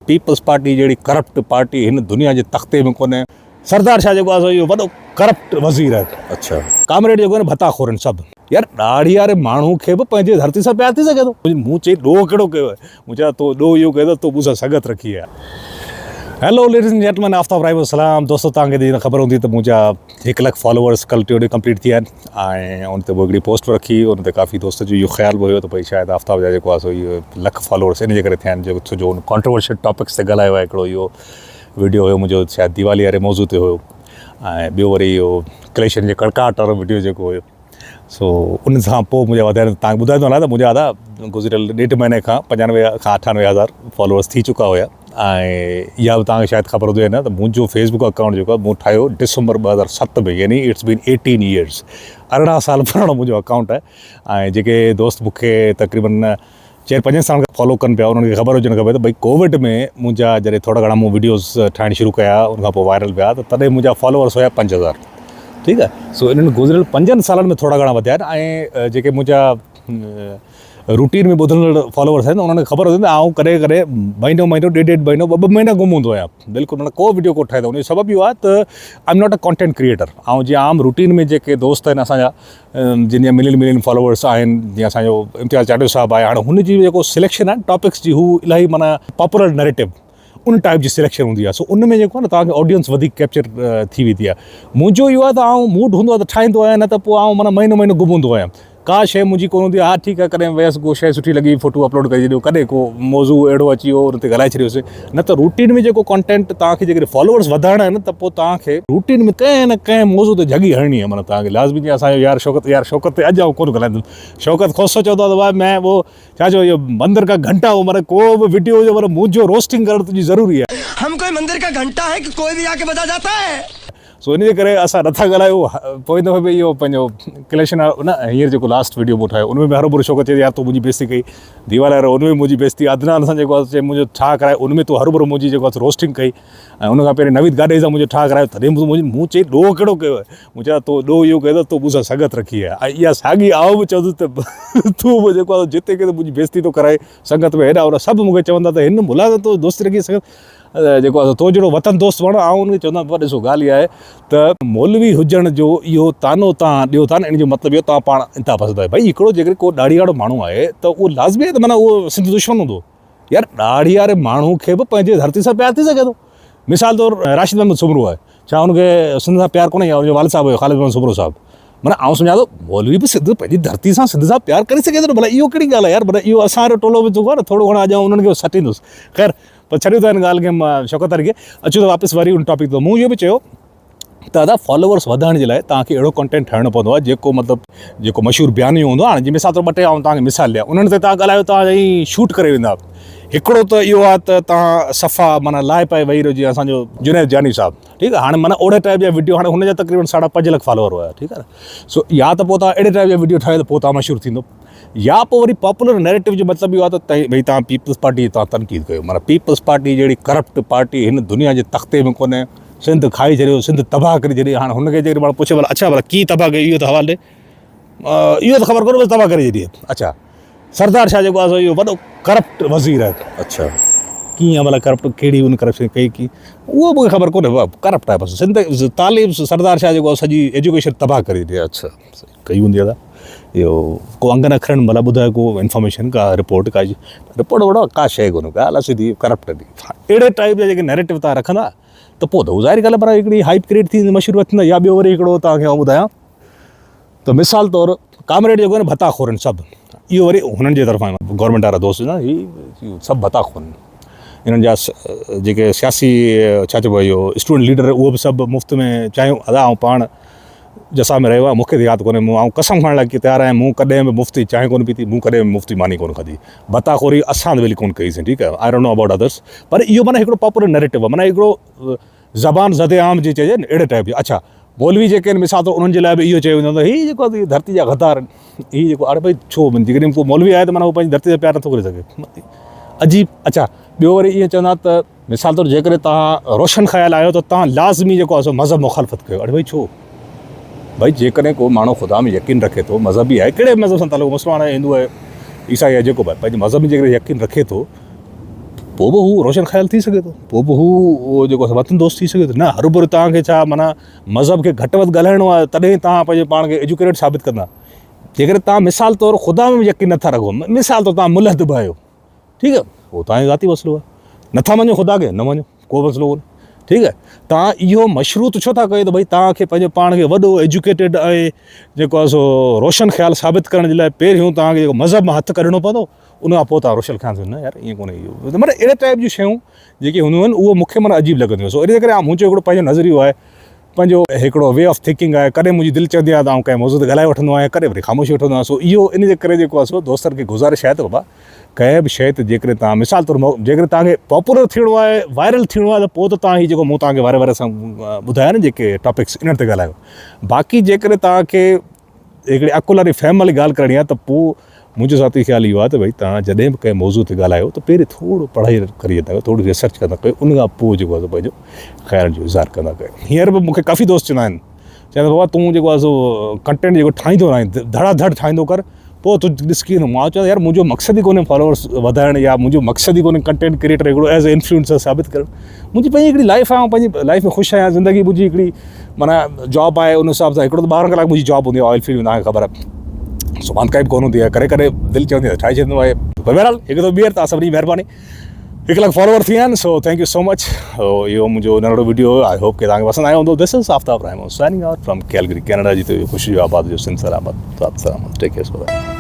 Peoples party जहिड़ी corrupt party हिन दुनिया जे तख़्ते में कोन्हे। सरदार शाह जेको आहे इहो वॾो करप्ट वज़ीर आहे। अच्छा, कामरेड जेको आहे न भताखोरनि सभु। यार ॾाढ़ी वारे माण्हू खे बि पंहिंजे धरती सां प्यार थी सघे थो। मूं चई ॾोह कहिड़ो कयो आहे, मूं चयो तो ॾोह इहो कयो तो मूंसां संगत रखी आहे। Hello ladies and gentleman, Aftab राइव सलाम। दोस्तों, तव्हांखे जीअं ख़बर हूंदी त मुंहिंजा 1 लख फॉलोअर्स कल टियों ॾींहुं कंप्लीट थी विया आहिनि। ऐं उन ते हिकिड़ी पोस्ट रखी, उन ते काफ़ी दोस्त जो इहो ख़्यालु हुयो त भई शायदि आफ्ताब जा जेको आहे सो इहो 1 लख फॉलोअर्स इन जे करे थिया आहिनि जो उन कॉन्ट्रोवर्शियल टॉपिक्स ते ॻाल्हायो आहे। हिकिड़ो इहो वीडियो हुयो मुंहिंजो शायदि दीवाली वारे मौज़ू ते हुयो, ऐं ॿियो वरी इहो क्लेशन जे कड़काहट वारो वीडियो जेको हुयो। सो उन सां पोइ मुंहिंजा वधाइण तव्हांखे ॿुधाईंदो हलां त मुंहिंजा गुज़िरियल 1.5 महीने खां 95 खां 98,000 फॉलोअर्स थी चुका हुया। ऐं इहा बि तव्हांखे शायदि ख़बर हुजे न त मुंहिंजो फेसबुक अकाउंट जेको आहे मूं ठाहियो डिसंबर 2007 में, यानी इट्स बीन 18 ईयर्स। 18 साल पुराणो मुंहिंजो अकाउंट आहे। ऐं जेके दोस्त मूंखे तक़रीबन 4-5 साल खां फॉलो कनि पिया, उन्हनि खे ख़बर हुजणु खपे त भई कोविड में मुंहिंजा जॾहिं थोरा घणा मूं वीडियोज़ ठाहिण शुरू कया, उनखां पोइ वायरल विया, त तॾहिं मुंहिंजा फॉलोअर्स हुया 5,000। ठीकु आहे। सो इन्हनि गुज़िरियल 5 सालनि में थोरा घणा वधिया आहिनि। ऐं जेके मुंहिंजा रूटीन में ॿुधल फॉलोअर्स आहिनि उन्हनि खे ख़बर हुजे त आउं कॾहिं कॾहिं महीनो 1.5 महीनो 2 महीना गुम हूंदो आहियां। बिल्कुलु माना को वीडियो को ठाहे थो। उनजो सबबु इहो आहे त I am not a content creator. ऐं जीअं आम रूटीन में जेके दोस्त आहिनि असांजा, जिन जा मिलियन फॉलोअर्स आहिनि, जीअं असांजो इम्तियाज़ चाटियो साहिबु आहे, हाणे हुनजी जेको सिलेक्शन आहे टॉपिक्स जी, हू इलाही माना पॉपुलर नैरेटिव उन टाइप जी सिलेक्शन हूंदी आहे। सो उन में जेको आहे न तव्हांखे ऑडियंस वधीक कैप्चर थी वेंदी आहे। मुंहिंजो इहो आहे त आउं मूड हूंदो आहे त ठाहींदो आहियां, न त पोइ आउं माना महीनो गुम हूंदो आहियां। का शइ मुंहिंजी कोन हूंदी आहे। हा ठीकु आहे, कॾहिं वियसि को शइ सुठी लॻी फ़ोटो अपलोड करे छॾियो, कॾहिं को मौज़ू अहिड़ो अची वियो उन ते ॻाल्हाए छॾियोसीं। न त रूटीन में जेको कॉन्टेंट तव्हांखे जेके फॉलोअर्स वधाइणा आहिनि त पोइ तव्हांखे रूटीन में कंहिं न कंहिं मौज़ू ते जॻी हणणी आहे। माना तव्हांखे लाज़मी जीअं असांजो यार शौक़त ते अॼु आउं कोन ॻाल्हाईंदुमि। शौक़त खोसो चवंदो आहे त भाई मैं वो छा चओ, इहो मंदिर का घंटा हो, माना को बि वीडियो हुजे पर मुंहिंजो रोस्टिंग करणु तुंहिंजी ज़रूरी आहे। हम कोई मंदिर का घंटा है कि कोई भी आके बजा जाता है। सो इन जे करे असां नथा ॻाल्हायूं। पोइ दफ़े बि इहो पंहिंजो क्लेशन न, हींअर जेको लास्ट वीडियो मूं ठाहियो उनमें बि हरो भरो शौक़त चए यार तूं मुंहिंजी बेइज़ती कई। दीवाल वारो उनमें मुंहिंजी बेइज़ती, अदनान सां जेको आहे चए मुंहिंजो ठा कराए, उनमें तूं हरो भरो मुंहिंजी जेको आहे रोस्टिंग कई। ऐं उनखां पहिरीं नवीद गाॾे सां मुंहिंजो ठा करायो, तॾहिं मूं चई ॾोह कहिड़ो कयो आहे। मूं चयो तो ॾोह इहो कयो त तूं मूंसां संगत रखी आहे। ऐं इहा साॻी आउं बि चवंदुसि त तूं बि जेको आहे जिते किथे मुंहिंजी बेइज़ती थो कराए संगत में, हेॾा होॾा सभु मूंखे चवंदा त हिन मुला त तो दोस्ती रखी संगत जेको आहे तो जहिड़ो वतन दोस्त वण। ऐं उनखे चवंदा पर ॾिसो ॻाल्हि इहा आहे त मौलवी हुजण जो इहो तानो तव्हां ॾियो था न, इन जो मतिलबु इहो तव्हां पाण इंता फसंदा आहियो। भई हिकिड़ो जेकर को ॾाढ़ी वारो माण्हू आहे त उहो लाज़मी आहे त माना उहो सिंध दुश्मन हूंदो। यार ॾाढ़ी वारे माण्हू खे बि पंहिंजे धरती सां प्यार थी सघे थो। मिसाल तौरु राशिद अहमद सुमरो आहे, छा हुनखे सिंध सां प्यार कोन्हे? या हुनजो वालिद साहिबु हुयो ख़ालिद अहमद सुमरो साहिबु। माना आउं सम्झां थो मौलवी बि सिंध पंहिंजी धरती सां सिंध सां प्यार करे सघे थो। भला इहो कहिड़ी ॻाल्हि आहे यार? भला इहो असां टोलो बि जेको आहे न थोरो घणो अॼु उन्हनि खे सटींदुसि। ख़ैर, पर छॾियो था हिन ॻाल्हि खे। मां शौक़त वारी खे अचो त वापसि वरी उन टॉपिक ते। मूं इहो बि चयो त दादा फॉलोअर्स वधाइण जे लाइ तव्हांखे अहिड़ो कंटेंट ठाहिणो पवंदो आहे जेको मतिलबु जेको मशहूरु बयानियो हूंदो आहे। हाणे जीअं मिसाल तौरु 2 टे आउं तव्हांखे मिसाल ॾियां, उन्हनि ते तव्हां ॻाल्हायो, तव्हां ऐं शूट करे वेंदा। हिकिड़ो त इहो आहे त तव्हां सफ़ा माना लाइ पाए वेही रहो, जीअं असांजो जुनैद जानी साहिबु, ठीकु आहे। हाणे माना ओड़े टाइप जा वीडियो, हाणे हुनजा तक़रीबन 5.5 लख फॉलोअर हुआ, ठीकु आहे। सो या त पोइ तव्हां अहिड़े टाइप जा वीडियो ठाहियो त पोइ तव्हां मशहूरु थींदो, या पोइ वरी पॉपुलर नैरेटिव जो मतिलबु इहो आहे त भई तव्हां पीपल्स पार्टी जी तव्हां तनक़ीद कयो। माना पीपल्स पार्टी जहिड़ी करप्ट पार्टी हिन दुनिया जे तख़्ते में कोन्हे। सिंध खाई छॾियो, सिंध तबाह करे छॾी। हाणे हुनखे जेकर माण्हू पुछे भला अच्छा भला कीअं तबाह कई, इहो त हवाले ॾे, इहो त ख़बर कोन्हे, बसि तबाह करे छॾी। अच्छा, सरदार शाह जेको आहे इहो वॾो करप्ट वज़ीर आहे। अच्छा, कीअं भला करप्ट, कहिड़ी उन करप्शन कई की उहो मूंखे ख़बर कोन्हे। करप्ट आहे बसि। सिंध तालीम सरदार शाह जेको आहे सॼी एजुकेशन तबाह करे छॾी। अच्छा, कई हूंदी आहे इहो को अंगनि अखरनि भला ॿुधायो को इंफॉर्मेशन, का रिपोर्ट, का रिपोर्ट वॾो का शइ कोन्हे, ॻाल्हि सिधी करप्ट दी। अहिड़े टाइप जा जेके नैरेटिव तव्हां रखंदा त पोइ त ज़ाहिर ॻाल्हि आहे पर हिकिड़ी हाइप क्रिएट थी मशहूरु थींदा। या ॿियो वरी हिकिड़ो तव्हांखे आउं ॿुधायां त मिसाल तौरु कामरेड जेको आहे न भताखोरनि सभु, इहो वरी हुननि जे तरफ़ां गवर्नमेंट वारा दोस्त न, हीअ सभु भताखोरनि। हिननि जा जेके सियासी छा चइबो आहे इहो स्टूडेंट लीडर, उहो बि सभु मुफ़्त में चाहियूं। अदा आउं पाण जसा में रहियो आहे, मूंखे त यादि कोन्हे, आउं कसम खणण लाइ तयारु आहियां, मूं कॾहिं बि मुफ़्ती चांहि कोन पीती, मूं कॾहिं बि मुफ़्ती मानी कोन खाधी। भताखोरी असां त बिल्कुलु कोन कईसीं, ठीकु आहे। I don't know about others, पर इहो माना हिकिड़ो पॉपुलर नैरेटिव आहे, माना हिकिड़ो ज़बान ज़दे आम जी चइजे न, अहिड़े टाइप जी। अच्छा, मौलवी जेके आहिनि मिसाल तौरु उन्हनि जे लाइ बि इहो चयो वेंदो त हीअ जेको आहे धरती जा गद्दार आहिनि, हीअ जेको अरे भई छो जेकॾहिं को मौलवी आहे त माना उहो पंहिंजी धरती सां प्यार नथो करे सघे, अजीब। अच्छा, ॿियो वरी ईअं चवंदा त मिसाल तौरु जेकॾहिं तव्हां रोशन ख़्यालु आहियो त तव्हां लाज़मी जेको आहे सो मज़हब मुखालफ़त कयो। अरे भई छो? भाई जेकॾहिं को माण्हू ख़ुदा में यकीन रखे थो, मज़हबी आहे, कहिड़े मज़हब सां तालुक़ु, मुस्लमान आहे, हिंदू आहे, ईसाई आहे, जेको बि पंहिंजे मज़हब में जेकॾहिं यकीन रखे थो पोइ बि हू रोशन ख़्याल थी सघे थो, पोइ बि हू उहो जेको आहे वतन दोस्त थी सघे थो। न हर भुर तव्हांखे छा माना मज़हब खे घटि वधि ॻाल्हाइणो आहे तॾहिं तव्हां पंहिंजे पाण खे एजुकेटेड साबित कंदा। जेकर तव्हां मिसाल तौरु ख़ुदा में यकीन नथा रखो, मिसाल तौरु तव्हां मुलहद आहियो, ठीकु आहे, उहो तव्हांजो ज़ाती मसइलो आहे। नथा मञो ख़ुदा खे, न मञो, को मसइलो कोन्हे, ठीकु आहे। तव्हां इहो मशरूत छो था कयो त भई तव्हांखे पंहिंजे पाण खे वॾो एजुकेटेड ऐं जेको आहे सो रोशन ख़्याल साबित करण जे लाइ पहिरियों तव्हांखे जेको मज़हब मां हथु कढणो पवंदो, उन खां पोइ तव्हां रोशन ख़्याल थींदो। न यार ईअं कोन्हे, इहो मतिलबु अहिड़े टाइप जूं शयूं जेके हूंदियूं आहिनि उहो मूंखे माना अजीब लॻंदियूं। सो इन करे मुंहिंजो हिकिड़ो पंहिंजो नज़रियो आहे, पंहिंजो हिकिड़ो वे ऑफ थिंकिंग आहे। कॾहिं मुंहिंजी दिलि चवंदी आहे त आउं कंहिं मौज़ूअ ते ॻाल्हाए वठंदो आहियां, कॾहिं वरी ख़ामोशी वठंदो आहियां। सो इहो इन जे करे जेको आहे सो दोस्तनि खे गुज़ारिश आहे त बाबा कंहिं बि शइ ते जेकॾहिं तव्हां मिसाल तौरु जेकॾहिं तव्हांखे पॉपुलर थियणो आहे, वायरल थियणो आहे, त पोइ त तव्हां हीअ जेको मूं तव्हांखे वारे वारे सां ॿुधाया न जेके टॉपिक्स इन ते ॻाल्हायो। बाक़ी जेकॾहिं तव्हांखे हिकिड़ी अकुल वारी फैम वारी ॻाल्हि करणी आहे त पोइ मुंहिंजो ज़ाती ख़्यालु इहो आहे त भई तव्हां जॾहिं बि कंहिं मौज़ूअ ते ॻाल्हायो त पहिरीं थोरो पढ़ाई करी था कयो, थोरी रिसर्च कंदा कयो, उन खां पोइ जेको आहे पंहिंजो ख़्याल जो इज़हार कंदा कयो। हींअर बि मूंखे काफ़ी दोस्त चवंदा आहिनि, चवंदा बाबा तूं जेको आहे सो कंटेंट जेको ठाहींदो न आहे धड़ाधड़ ठाहींदो कर, पोइ तूं ॾिसी मां चवां यार मुंहिंजो मक़सदु ई कोन्हे फॉलोअर्स वधाइणु, या मुंहिंजो मक़सदु ई कोन्हे कंटेंट क्रिएटर हिकिड़ो एज़ ए इन्फ्लुएंसर साबित करणु। मुंहिंजी पंहिंजी हिकिड़ी लाइफ आहे, पंहिंजी लाइफ में ख़ुशि आहियां। ज़िंदगी मुंहिंजी हिकिड़ी माना जॉब आहे, उन हिसाब सां हिकिड़ो त 12 कलाक मुंहिंजी जॉब हूंदी आहे ऑयल फील्ड में, तव्हांखे ख़बर आहे। सुभाणे काई बि कोन हूंदी आहे, करे करे दिलि चवंदी आहे ठाहे छॾींदो आहे। बहरहाल हिकु दफ़ो ॿीहर तव्हां सभिनी महिरबानी, 1 लाख फॉलोअर थी विया आहिनि। So thank you so much. इहो मुंहिंजो नंढड़ो वीडियो आई होप कि तव्हांखे पसंदि आयो हूंदो। This is Aftab Rehman signing out from Calgary Canada जी। तो ख़ुशी आबाद जो सिंध सलामत, टेक केयर।